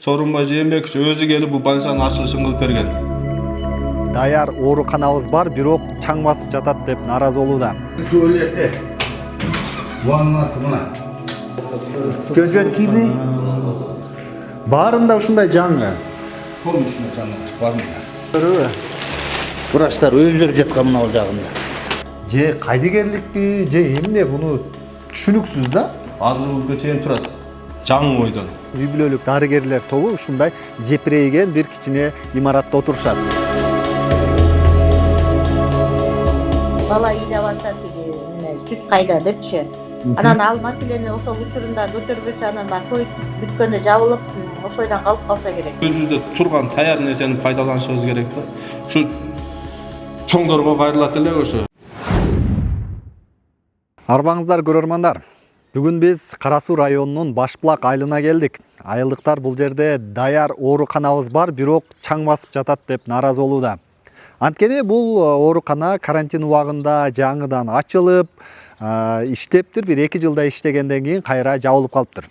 Сооронбай Жээнбеков өзү келип бул больницанын ачылышын кылып берген. Даяр ооруканабыз бар, бирок чаң басып жатат деп нааразы болууда. Туалетте. Ваннасы мына. Көзөн тийби. Баарында ушундай жаңы. Помощный жаңы бармында. Врачтар өздөрү жаткан мына жагында. Же кайдыгерликпи, же эмне буну түшүнүксүз да. Азыр күнгө чейин турат. Жаңы ойдон. Үй бүлөлүк дарыгерлер тобу ушундай жепирейген бир кичине имаратта отурушат. Бала ыйлабаса тиги сүт кайда депчи. Анан ал маселени ошол учурунда көтөрбөсө анан той бүткөндө жабылып, ошойдон калып калса керек. Өзүбүздө турган даяр нерсени пайдаланышыбыз керек да. Ушу чоңдорго кайрылат эле ошо. Арбаңыздар көрөрмандар. Бүгүн биз Кара Суу районунун Башбулак айылына келдик. Айылдыктар бул жерде даяр ооруканабыз бар, бирок чаң басып жатат деп нааразы болууда. Анткени бул оорукана карантин убагында жаңыдан ачылып, иштептир, бир 2 жылда иштегенден кийин кайра жабылып калыптыр.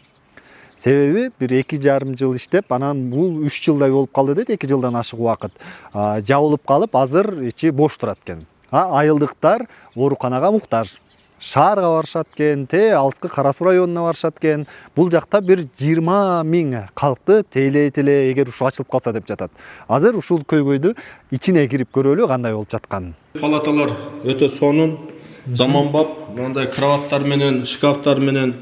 Себеби бир 2,5 жыл иштеп, анан бул 3 жылдай болуп калды дейт, 2 жылдан ашык убакыт. Жабылып калып, азыр ичи бош турат экен. Айылдыктар ооруканага муктаж. Шаарга барышат экен, алыскы Кара Суу районуна барышат экен. Бул жакта бир 20 000 калкты тейлейт эле эгер ушу ачылып калса деп жатат. Азыр ушул көйгөйдү ичине кирип көрөлү кандай болуп жатканын. Палаталар өтө сонун, заманбап, мындай кроваттар менен, шкафтар менен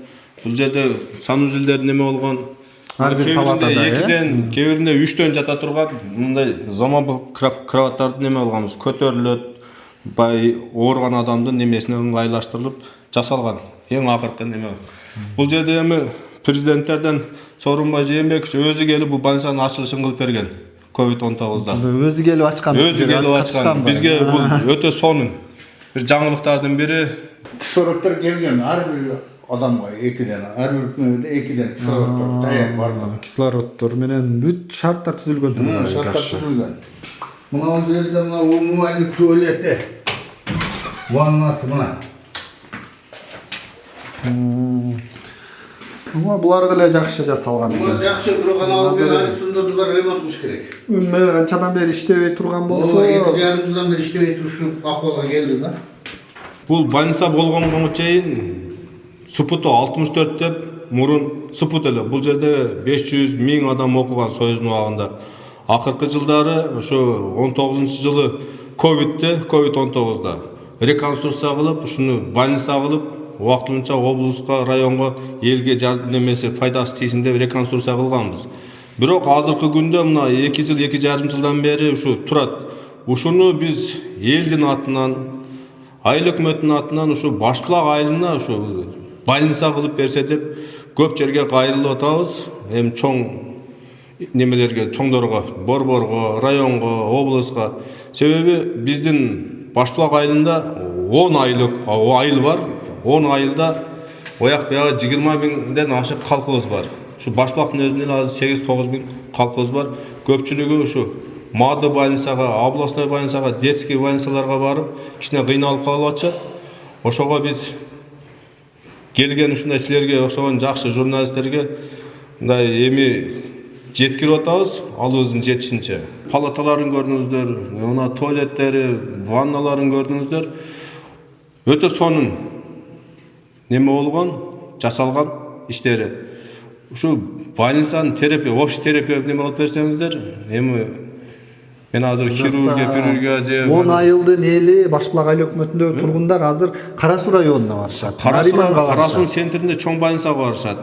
бул жерде санузелдер неме болгон. Ар бир палатада 2ден, кээ биринде 3төн жата турган мындай заманбап кроваттарды неме болгонбуз, көтөрүлөт. Бай ооруган адамдын немесине ыңгайлаштырылып жасалган. Эң акыркы неме. Бул жерде эми президенттерден Сооронбай Жээнбеков өзү келип бул больницанын ачылышын кылып берген. COVID-19да. Өзү келип ачкан. Өзү келип ачкан. Бизге бул өтө сонун. Бир жаңылыктардын бири. Кислородтор келген ар бир адамга 2ден, ар бир 2ден кислородтор даяр бар. Кислородтор менен бүт шарттар түзүлгөн. Шарттар түзүлгөн. Мына жерде мына умумалык туалетте. Ваннасы мына. Булар деле жакшы жасалган. Булар жакшы, бирок анан арасында да ремонт кылыш керек. Канчадан бери иштебей турган болсо, 2,5 жылдан бери иштебей турушуп акыбалга келди да. Бул больница болгонго чейин Супуту 64 деп мурун Супут эле. Бул жерде 500 000 адам окуган Союздун убагында. Акыркы жылдары ошо 19-жылы COVID-19да реконструкция кылып, ушуну больница кылып, убактылынча облуска, районго, элге жардам немесе пайдасы тийсин деп реконструкция кылганбыз. Бирок азыркы күндө мына 2 жыл, 2,5 жылдан бери ушу турат. Ушуну биз элдин атынан, айыл өкмөтүнүн атынан ушу Башбулак айылына ушу больница кылып берсе деп көп жерге кайрылып атабыз. Эми чоң немелерге, чоңдорго, борборго, районго, облуска. Себеби биздин Башбулак айылында 10 айыл бар. 10 айылда ояк бuyагы 20 000ден ашык калкыбыз бар. Ушу Башбулактын өзүндө эле азыр 8-9 000 калкыбыз бар. Көпчүлүгү ушу Мады больницага, областной больницага, детский больницаларга барып, кичине кыйналып калып атышат. Ошого биз келген ушундай силерге окшогон жакшы журналисттерге мындай эми жеткирип атабыз, алыбыздын жетишинче. Палаталарын көрдүңүздөр, мына туалеттери, ванналарын көрдүңүздөр. Өтө сонун неме болгон, жасалган иштери. Ушу больницанын терапия, общий терапия неме кылып берсеңиздер, эми мен азыр хирургия же 10 айылдын эли Башбулак айыл өкмөтүндөгү тургундар азыр Кара Суу районуна барышат. Кара Суу центринде чоң больницага барышат.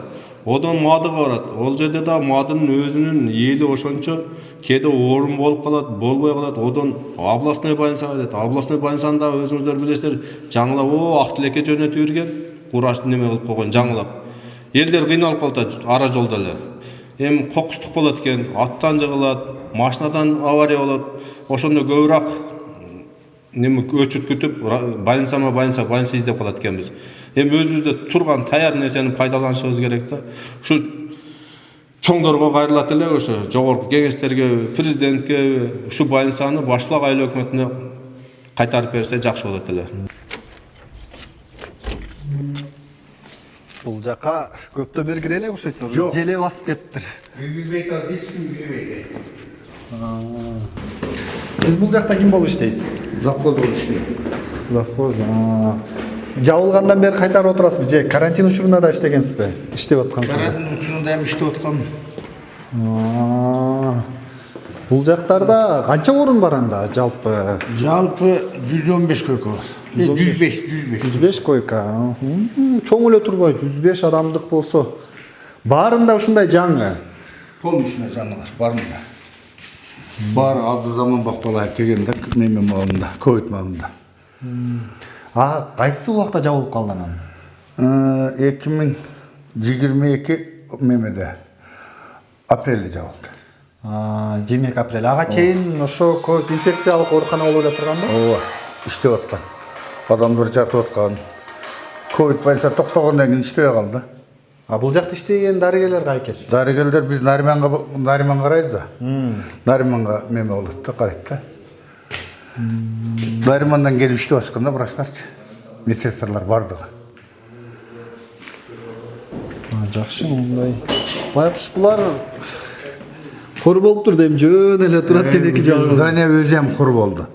Одон Мадыга барат. Ол жерде да Мадынын өзүнүн эли ошончо кээде оорун болуп калат, болбой калат. Одон областной больницага дейт. Областной больницаны да өзүңүздөр билесиздер, жаңылап ак тилекке жөнөтүп берген, кураш неме кылып койгон жаңылап. Элдер кыйналып калат ара жолдо эле. Эми кокустук болот экен, аттан жыгылат, машинадан авария болот. Ошондо көбүрөөк неме өчүт күтүп, больница издеп калат экенбиз. Эми өзүбүздө турган даяр нерсени пайдаланышыбыз керек да. Ушу чоңдорго кайрылат эле ошо жогорку кеңештерге, президентке ушу больницаны Башбулак айыл өкмөтүнө кайтарып берсе жакшы болот эле. Бул жака көптөн бери кире элек окшойт. Жок. Желе басып кетиптир. Билбейт ал, эч ким билбейт. Сиз бул жакта ким болуп иштейсиз? Завхоз болуп иштейм. Завхоз. Жабылгандан бери кайтарып отурасызбы же карантин учурунда да иштегенсизби? Иштеп аткансызбы? Карантин учурунда эми иштеп аткам. Бул жактарда канча орун бар анда жалпы? Жалпы 115 койка бар. 105. 105 койка. Чоң эле турбайбы? 105 адамдык болсо. Баарында ушундай жаңы. Полностью жаңылар, барында. Бар алды заман бакпалай келгенде неме малында, ковид малында. Кайсы убакта жабылып калды анан? 2022 мемеде апрелде жабылды. 22 апрель. Ага чейин ошо ковид инфекциялык оорукана болуп эле турганбы? Ооба, иштеп аткан. Адамдар жатып аткан. Ковид больница токтогондон кийин иштебей калды. Бул жакта иштеген дарыгерлер кайчы? Дарыгерлер биз Нариман карайды да. Нариманга меме болот да, карайт да. Наримандан келип иштеп ачканда врачтарчы. Медсестралар бардыгы. Жакшы, мындай. Байкуш булар кор болуптур дейм, жөн эле турат кенеки жагы. Здание өзү эм кур болду.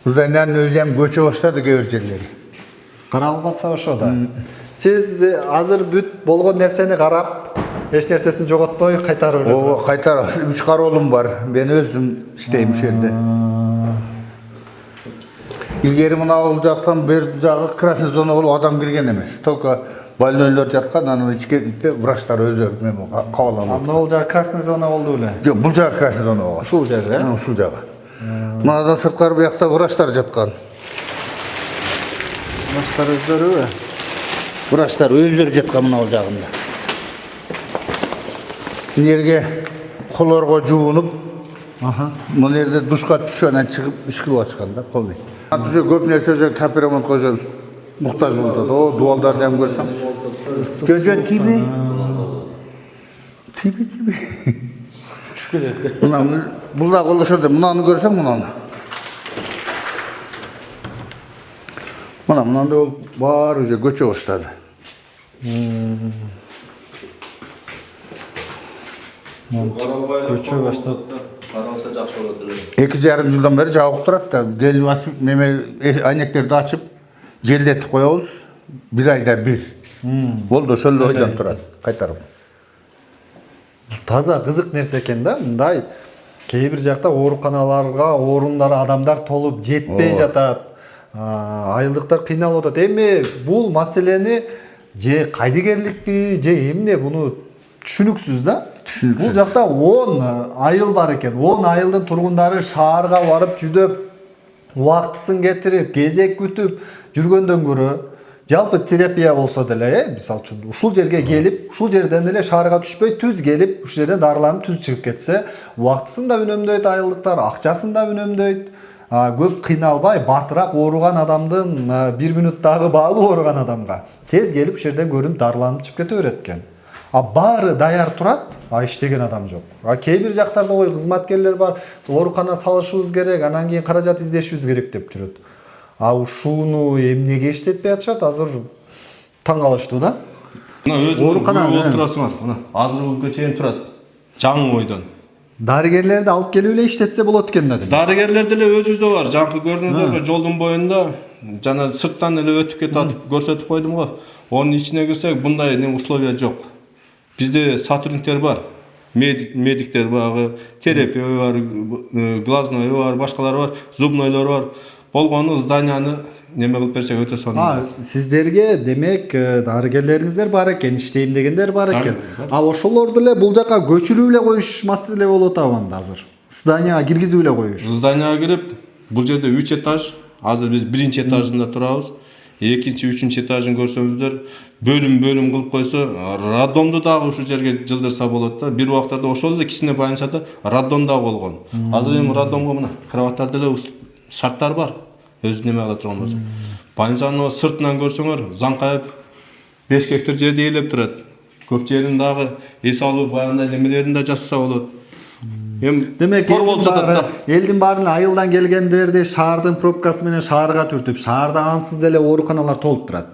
Зданияның өзү эм көчө баштады кээ бир жерлери. Каралып калса ошо да. Сиз азыр бүт болгон нерсени карап, эч нерсесин жоготпой кайтарып эле. Ооба, кайтарып. 3 кароолум бар. Мен өзүм иштейм ошол жерде. Илгери мына бул жактан бер жагы красный зона болуп адам кирген эмес. Только больнойлор жаткан, анан ичкерде врачтар өзү меме кабыл алып. Анда ол жагы красный зона болду беле? Жок, бул жагы красный зона болгон. Ушул жерде, Ушул жагы. Мынадан сырткары буякта врачтар жаткан. Башкар өздөрүбү? Врачтар өздөрү жаткан мына бул жагында. Нерге колорго жуунуп, мына жерде душка түшүп анан чыгып иш кылып ачкан да, колдой. Уже көп нерсе уже капремонтко уже муктаж болду. О, дуалдарды ham көрсөм. Жөн тиби. Түшкөн. Мына бул да колошот, мынаны көрсөң, мынаны. Мынандай ол бар уже көчө баштады. Көчө баштады. Каралса жакшы болот эле. 2,5 жылдан бери жабык турат да. Келип басып, неме айнектерди ачып, желдетип коебуз. 1 айда 1. Болду, ошол ойдан турат, кайтарып. Таза кызык нерсе экен да, мындай кээ бир жакта ооруканаларга орундар адамдар толуп жетпей жатат. Айылдыктар кыйналып атат. Эми бул маселени же кайдыгерликпи, же эмне буну түшүнүксүз да. Бул жакта 10 айыл бар экен. 10 айылдын тургундары шаарга барып жүдөп, убактысын кетирип, кезек күтүп жүргөндөн көрө жалпы терапия болсо деле, мисалы үчүн ушул жерге келип, ушул жерден эле шаарга түшпөй түз келип, ушул жерден дарыланып түз чыгып кетсе, убактысын да үнөмдөйт айылдыктар, акчасын да үнөмдөйт. Көп кыйналбай, батыраак ооруган адамдын 1 минуттагы баалуу ооруган адамга тез келип ушул жерден көрүнүп дарыланып чыгып кете берет экен. Баары даяр турат, иштеген адам жок. Кээ бир жактарда ой кызматкерлер бар, оорукана салышыбыз керек, анан кийин каражат издешибиз керек деп жүрөт. Ушуну эмнеге иштетпей атышат? Азыр таң калыштуу да. Мына өзү оорукана болуп турасыңар. Мына азыр бүгүнкү чейин турат. Жаңы ойдон. Дарыгерлерди алып келип эле иштетсе болот экен да. Дарыгерлер деле өзүбүздө бар. Жаңкы көрдүңүздөрбү, жолдун боюнда жана сырттан эле өтүп кетип атып көрсөтүп койдум го. Онун ичине кирсек, мындай условия жок. Бизде сотрудниктер бар. Медиктер бар, терапия бар, глазной бар, башкалар бар, зубнойлор бар. Болгону зданияны неме кылып берсек өтө сонун. Сиздерге демек дарыгерлериңиздер бар экен, иштейм дегендер бар экен. Ошолорду эле бул жака көчүрүп эле коюш маселе болуп атабы анда азыр? Зданияга киргизип эле коюш. Зданияга кирип, бул жерде 3 этаж. Азыр биз 1-чи этажында турабыз. 2-чи, 3-чү этажын көрсөңүздөр, бөлүм кылып койсо, роддомду дагы ушул жерге жылдырса болот да. Бир убактарда ошол эле кичине больницада роддом да болгон. Азыр эми роддомго мына кроваттарда эле шарттар бар. Өзү неме кыла турган болсо. Больницанын сыртынан көрсөңөр, заңкайып 5 гектар жерде ээлеп турат. Көп жерин дагы эс алуу баягындай немелерин да жасаса болот. Демек элдин баарын айылдан келгендерди шаардын пробкасы менен шаарга түртүп, шаарда ансыз эле ооруканалар толуп турат.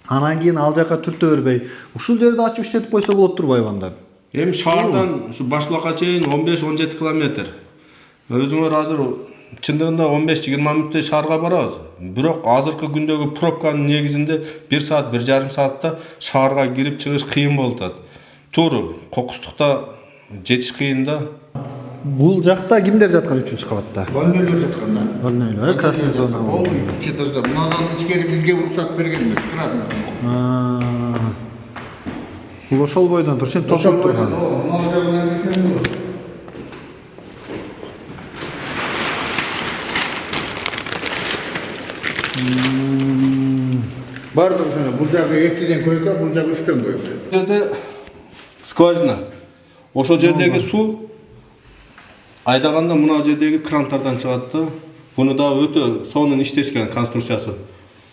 Анан кийин ал жака түртө бербей ушул жерде ачып иштетип койсо болот турбайбы анда? Эми шаардан ушу Башбулакка чейин 15-17 километр. Өзүңөр азыр чындыгында 15-20 мүнөттөй шаарга барабыз. Бирок азыркы күндөгү пробканын негизинде 1 саат, 1,5 саатта шаарга кирип чыгыш кыйын болуп атат. Туура, кокустукта жетиш кыйын да. Бул жакта кимдер жаткан 3-чү кабатта? Бөлмөлөр жатканда. Бөлмөлөр, красный зона. Ол 3 этажда. Мынадан ичкери бизге уруксат берген эмес. Кыратын. Бул ошол бойдон туруп, сен тосуп турган. Мына жагынан кеткен. Бардык ошондо. Бул жагы 2ден койка, бул жагы 3төн койка. Бул жерде скважина. Ошол жердеги суу айдаганда мына жердеги крантардан чыгат да. Буну да өтө сонун иштешкен конструкциясы.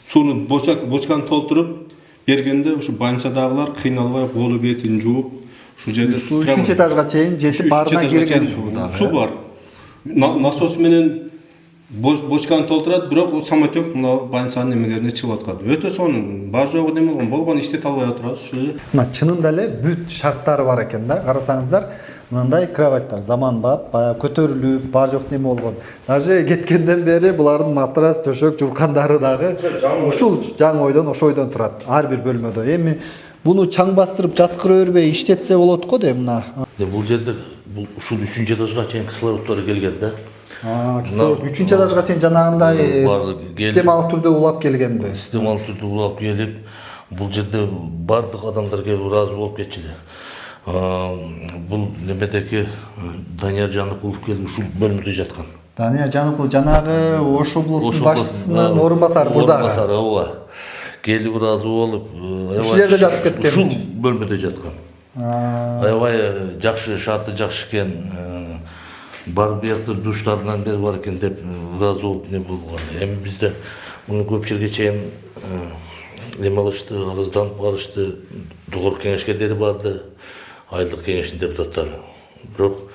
Сууну бочканы толтуруп бергенде ушу больницадагылар кыйналбай колу бетин жууп, ушул жерде Суу 3-чү этажга чейин жетип баарына кирген суу да. Суу бар. Насос менен бочканы толтурат, бирок самотек мына больницанын немелерине чыгып аткан. Өтө сонун, бар жогу неме болгон иштете албай отурабыз ушул жерде. Мына чынында эле бүт шарттары бар экен да. Карасаңыздар, мындай кроваттар заманбап, баягы көтөрүлүп, бар жок неме болгон. Даже кеткенден бери булардын матрас, төшөк, журкандары дагы ушул жаңы ойдон, ошо ойдон турат. Ар бир бөлмөдө. Эми буну чаң бастырып жаткыра бербей иштетсе болот го деп мына. Бул жерде ушул 3-чү этажга чейин кислороддор келген да. 3-чү этажга чейин жанагындай системалык түрдө улап келгенби? Системалык түрдө улап келип, бул жерде бардык адамдар келип ыраазы болуп кетчү. Бул немедеги Данияр Жаныкулов келип ушул бөлмөдө жаткан. Данияр Жаныкулов жанагы Ош облусунун башчысынын орун басары мурдагы. Орун басары, ооба. Келип ыраазы болуп, Ушул жерде жатып кеткен. Ушул бөлмөдө жаткан. Аябай жакшы, шарты жакшы экен. Бар биякта душтарынан бери бар экен деп ыраазы болуп не болгон. Эми бизде муну көп жерге чейин эме кылышты, арызданып барышты, жогорку кеңешке дери барды, айылдык кеңештин депутаттары. Бирок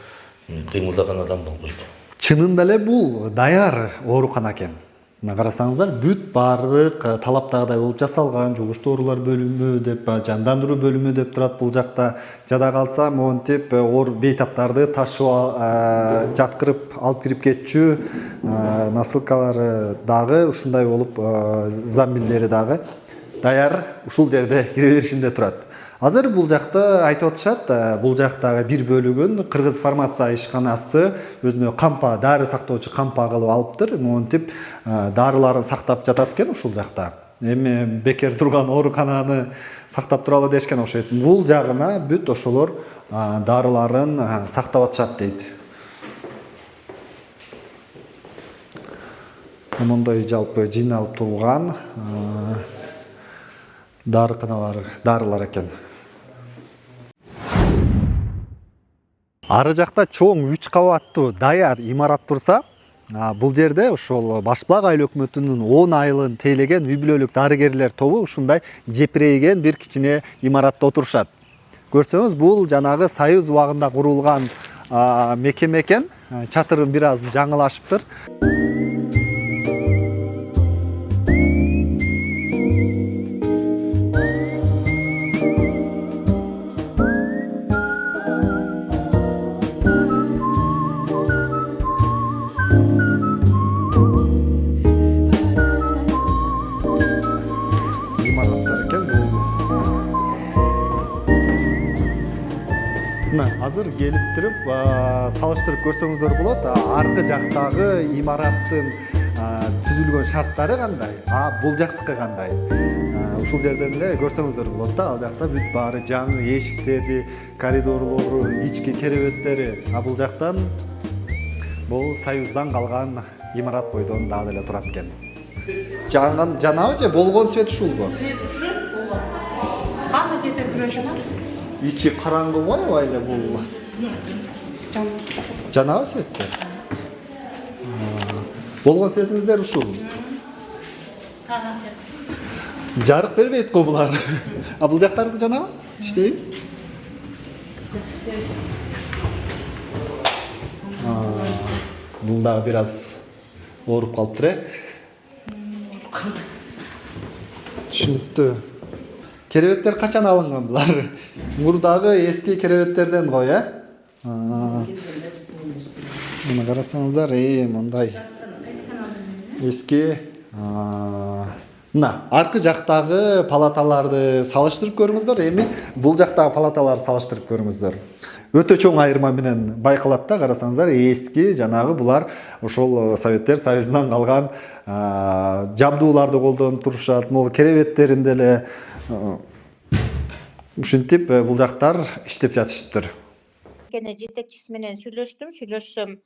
кыймылдаган адам болбойт. Чынында эле бул даяр оорукана экен. Мына карасаңыздар, бүт баардык талаптагыдай болуп жасалган, жугуштуу оорулар бөлүмү деп, жандандыруу бөлүмү деп турат бул жакта. Жада калса монтип оор бейтаптарды ташып жаткырып алып кирип кетчү, насылкалары дагы ушундай болуп, замбилдери дагы даяр ушул жерде кире беришинде турат. Азыр бул жакта айтып атышат, бул жактагы бир бөлүгүн Кыргыз фармация ишканасы өзүнө кампа, дары сактоочу кампа кылып алыптыр. Монтип дарыларын сактап жатат экен ушул жакта. Эми бекер турган оорукананы сактап туралы дешкен окшойт. Бул жагына бүт ошолор дарыларын сактап атышат дейт. Мондай жалпы жыйналып турган дарылар экен. Ары жакта чоң 3 кабаттуу даяр имарат турса, бул жерде ошол Башбулак айыл өкмөтүнүн 10 айылын тейлеген үй бүлөлүк дарыгерлер тобу ушундай жепирейген бир кичине имаратта отурушат. Көрсөңүз, бул жанагы Союз убагында курулган мекеме экен. Чатырын бир аз жаңылашыптыр. Азыр келип туруп салыштырып көрсөңүздөр болот. Аркы жактагы имараттын түзүлгөн шарттары кандай, бул жактыкы кандай. Ушул жерден эле көрсөңүздөр болот да. Ал жакта бүт баары жаңы эшиктери, коридорлору, ички керебеттери. Бул жактан бул Союздан калган имарат бойдон дагы эле турат экен. Жанабы же болгон свет ушулбу? Свет ушул болгон. Каны жете күрөшүнө. İçi karanlık var ya öyle bu. Canavar sette. Bolgan setimizler uşul. Jarık vermeydi ko bular. Bulacaklardı canavar. İşte. Bunda biraz orup kalıptır. Şimdi керебеттер качан алынган булар? Мурдагы эски керебеттерден го, э? Мына карасаңыздар, мындай эски. Мына аркы жактагы палаталарды салыштырып көрүңүздөр, эми бул жактагы палаталарды салыштырып көрүңүздөр. Өтө чоң айырма менен байкалат да, карасаңыздар, эски жанагы булар ошол Советтер Союзунан калган жабдууларды колдонуп турушат. Могу керебеттеринде эле ушинтип бул жактар иштеп жатышыптыр. Кене жетекчиси менен сүйлөшсөм,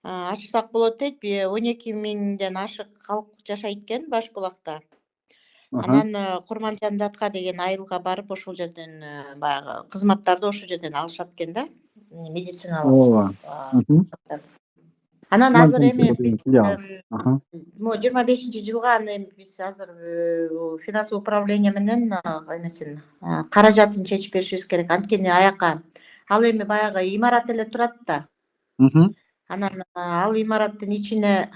ачсак болот дейт. 12 миңден ашык калк жашайт экен Башбулакта. Анан Курманжан датка деген айылга барып ошол жерден баягы кызматтарды ошол жерден алышат экен да, медициналык. Анан азыр эми биз 25-жылга эми биз азыр финансовый управление менен эмесин каражатын чечип беришибиз керек. Анткени аяка ал эми баягы имарат эле турат да. Анан ал имараттын ичине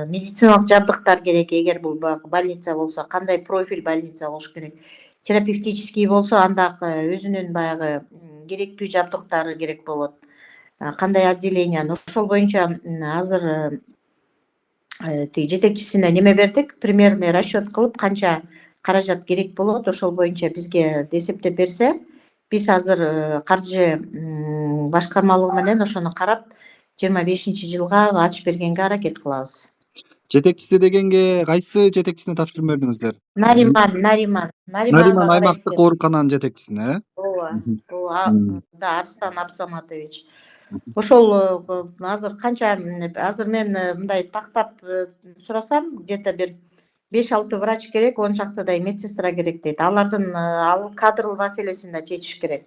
медициналык жабдыктар керек. Эгер бул больница болсо, кандай профиль больница болуш керек. Терапевтический болсо, анда өзүнүн баягы керектүү жабдыктары керек болот. Кандай отделение, ошол боюнча азыр тиги жетекчисине неме бердик, примерный расчет кылып канча каражат керек болот, ошол боюнча бизге эсептеп берсе, биз азыр каржы башкармалыгы менен ошону карап 25-жылга ачып бергенге аракет кылабыз. Жетекчиси дегенге кайсы жетекчисине тапшырып бердиңиздер? Нариман аймактык оорукананын жетекчисине, да, Арстан Абсаматович. Ошол азыр канча, азыр мен мындай тактап сурасам, где-то бир 5-6 врач керек, 10 шактыдай медсестра керек дейт. Алардын кадр маселесин да чечиш керек.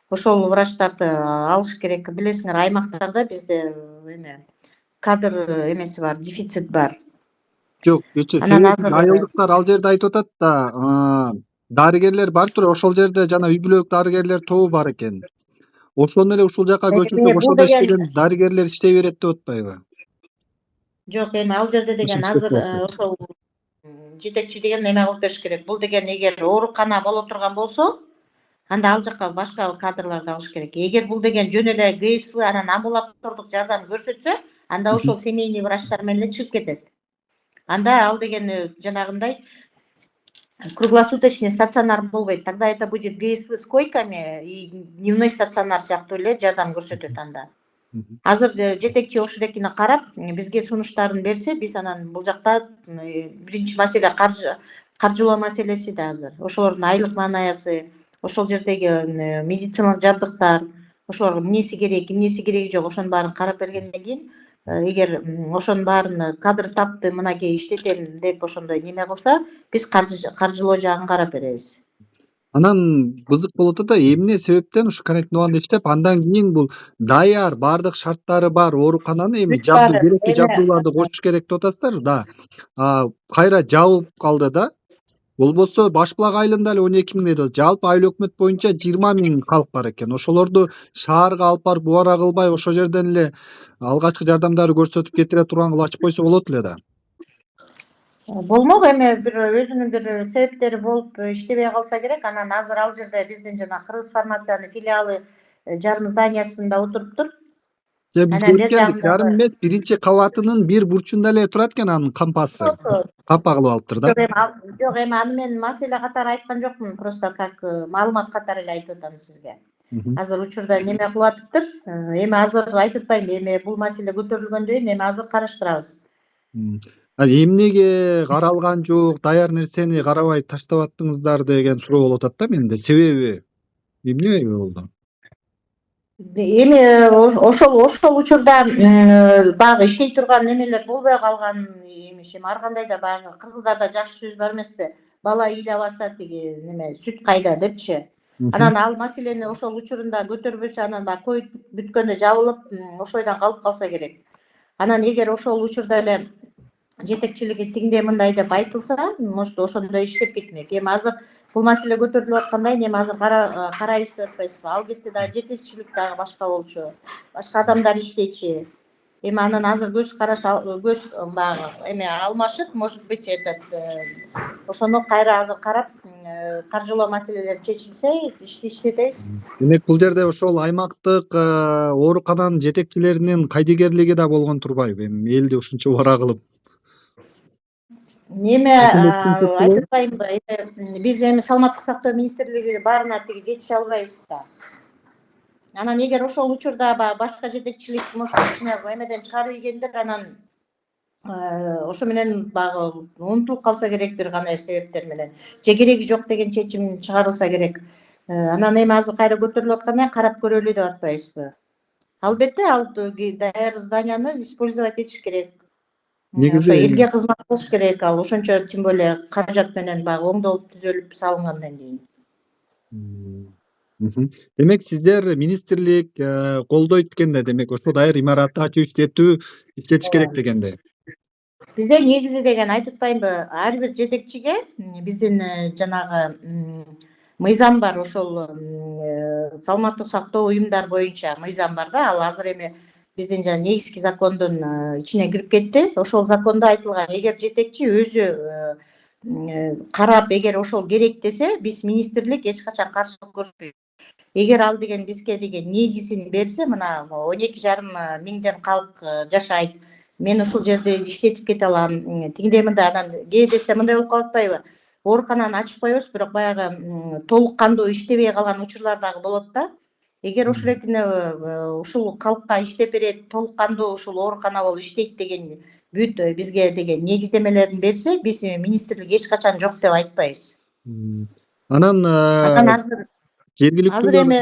Ошол врачтарды алыш керек. Билесиңер, аймактарда бизде кадр эмеси бар, дефицит бар. Жок, айылдыктар ал жерде айтып атат да, дарыгерлер бар тур, ошол жерде жана үй бүлөлүк дарыгерлер тобу бар экен. Ошону эле ушул жака көчүрсөк, ошондо иштеген дарыгерлер иштей берет деп атпайбы? Жок, эми ал жерде деген азыр ошол жетекчи деген эме кылып бериш керек. Бул деген эгер оорукана боло турган болсо, анда ал жака башка кадрларды алыш керек. Эгер бул деген жөн эле ГСВ анан амбулатордук жардам көрсөтсө, анда ошол семейный врачтар менен эле чыгып кетет. Анда ал деген жанагындай круглосуточный стационар болбойт. Тогда это будет ГСВ с койками и дневной стационар сыяктуу эле жардам көрсөтөт анда. Азыр жетекчи ошол экини карап, бизге сунуштарын берсе, биз анан бул жакта биринчи маселе каржылоо маселеси да азыр. Ошолордун айлык маанаясы, ошол жердеги медициналык жабдыктар, ошолорго эмнеси керек, эмнеси кереги жок, ошонун баарын карап бергенден кийин, эгер ошонун баарын кадр тапты, мынакей иштетем деп ошондой неме кылса, биз каржылоо жагын карап беребиз. Анан кызык болуп атат да, эмне себептен ушу карантин убагында иштеп, андан кийин бул даяр, бардык шарттары бар оорукананы эми керектүү жабдууларды кошуш керек деп атасыздар да. Кайра жабылып калды да. Болбосо Башбулак айылында эле 12 миң дейт. Жалпы айыл өкмөт боюнча 20 миң калк бар экен. Ошолорду шаарга алып барып убара кылбай, ошол жерден эле алгачкы жардамдарды көрсөтүп кетире турган кылып ачып койсо болот эле да. Болмок, эми бир өзүнүн бир себептери болуп иштебей калса керек. Анан азыр ал жерде биздин жана Кыргыз фармациянын филиалы жарым зданиясында отуруптур. Биз көргөндүк, жарым эмес, биринчи кабатынын бир бурчунда эле турат экен анын кампасы. Кампа кылып алыптыр да. Жок, эми аны мен маселе катары айткан жокмун, просто как маалымат катары эле айтып атам сизге. Азыр учурда неме кылып атыптыр. Эми азыр айтып атпайм, эми бул маселе көтөрүлгөндөн кийин эми азыр караштырабыз. Эмнеге каралган жок, даяр нерсени карабай таштап аттыңыздар деген суроо болуп атат да менде. Себеби эмне болду? Эми ошол учурда баягы иштей турган немелер болбой калган эмиш. Эми ар кандай да баягы кыргыздарда жакшы сөз бар эмеспи? Бала ыйлабаса тиги неме сүт кайда депчи. Анан ал маселени ошол учурунда көтөрбөсө, анан баягы коюп бүткөндө жабылып, ошойдон калып калса керек. Анан эгер ошол учурда эле жетекчилиги тиңде мындай деп айтылса, может ошондой иштеп кетмек. Эми азыр бул маселе көтөрүлүп аткандай, эми азыр карайбыз деп атпайсызбы? Ал кезде дагы жетекчилик дагы башка болчу. Башка адамдар иштечи. Эми анан азыр көз караш көз баягы эме алмашып, может быть, ошону кайра азыр карап, каржылоо маселелери чечилсе, ишти иштетебиз. Демек бул жерде ошол аймактык оорукананын жетекчилеринин кайдыгерлиги да болгон турбайбы? Эми элди ушунча убара кылып. Неме Ошондой түшүнсөк болобу? айтып атпаймынбы? Биз эми саламаттык сактоо министрлиги баарына тиги жетише албайбыз да. Анан эгер ошол учурда баягы башка жетекчилик, может, кичине эмеден чыгарып ийгендер, анан ошо менен баягы унутулуп калса керек бир кандай себептер менен. Же кереги жок деген чечим чыгарылса керек. Анан эми азыр кайра көтөрүлүп аткандан кийин карап көрөлү деп атпайбызбы? Албетте ал даяр зданияны использовать этиш керек. Ошо элге кызмат кылыш керек, ал ошончо тем более каражат менен баягы оңдолуп түзөлүп салынгандан кийин. Демек сиздер министрлик колдойт экенде, демек ошо даяр имаратты ачып иштетиш керек дегенде. Бизде негизи деген айтып атпаймынбы, ар бир жетекчиге биздин жанагы мыйзам бар, ошол саламаттык сактоо уюмдар боюнча мыйзам бар да, ал азыр эми биздин жана негизги закондун ичине кирип кетти. Ошол закондо айтылган, эгер жетекчи өзү карап, эгер ошол керек десе, биз министрлик эч качан каршылык көрсөтпөйбүз. Эгер ал деген бизге деген негизин берсе, мына 12,5 миңден калк жашайт, мен ушул жерде иштетип кете алам, тигиндей мындай, анан кээдесте мындай болуп калып атпайбы? Оорукананы ачып коебуз, бирок баягы толук кандуу иштебей калган учурлар дагы болот да. Эгер ушул экине ушул калкка иштеп берет, толук кандуу ушул оорукана болуп иштейт деген бүт бизге деген негиздемелерин берсе, биз министрлик эч качан жок деп айтпайбыз. Анан Азыр жергиликтүү эми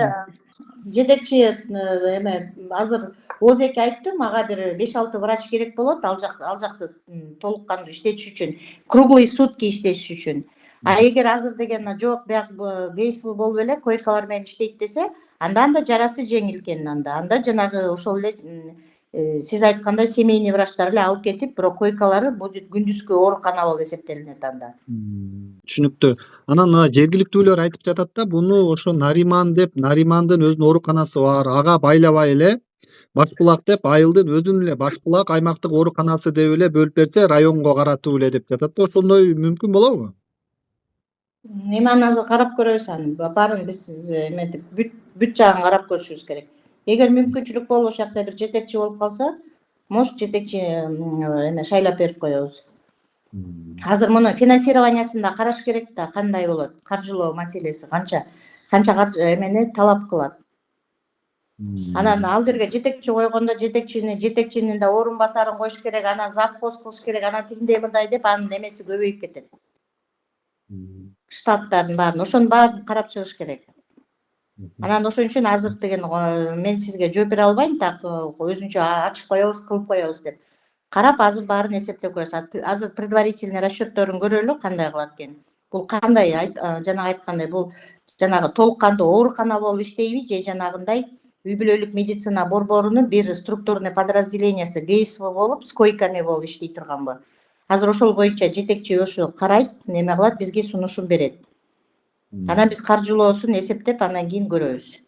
жетекчи эме азыр ооз-эки айтты, мага бир 5-6 врач керек болот, ал жакты толук кандуу иштетиш үчүн, круглый сутки иштетиш үчүн. А эгер азыр деген жок, бияк ГСВ болуп эле койкалар менен иштейт десе, анда жарасы жеңил экен, анда жанагы ошол эле сиз айткандай семейный врачтар эле алып кетип, бирок койкалары будет күндүзгү оорукана болуп эсептелинет анда. Түшүнүктүү. Анан жергиликтүүлөр айтып жатат да, буну ошо Нариман деп, Наримандын өзүнүн ооруканасы бар, ага байлабай эле Башбулак деп, Айылдын өзүнүн эле Башбулак аймактык ооруканасы деп эле бөлүп берсе, районго каратып эле деп жатат да. Ошондой мүмкүн болобу? Эми аны азыр карап көрөбүз, аны баарын биз эметип бүт жагын карап көрүшүбүз керек. Эгер мүмкүнчүлүк болуп ошол жакта бир жетекчи болуп калса, может, жетекчи эме шайлап берип коебуз. Азыр муну финансированиясын да караш керек да, кандай болот, каржылоо маселеси канча эмени талап кылат. Анан ал жерге жетекчи койгондо жетекчинин да орун басарын коюш керек, анан завхоз кылыш керек, анан тигиндей мындай деп анын эмеси көбөйүп кетет. Штаттардын баарын, ошонун баарын карап чыгыш керек. Анан ошон үчүн азыр деген мен сизге жооп бере албайм, так өзүнчө ачып коебуз, кылып коебуз деп. Карап азыр баарын эсептеп коебуз. Азыр предварительный расчетторун көрөлү, кандай кылат экен. Бул кандай, жана айткандай, бул жанагы толук кандуу оорукана болуп иштейби, же жанагындай үй бүлөлүк медицина борборунун бир структурный подразделениясы ГСВ болуп, с койками болуп иштей турганбы? Азыр ошол боюнча жетекчи ошо карайт, неме кылат, бизге сунушун берет. Анан биз каржылоосун эсептеп, анан кийин көрөбүз.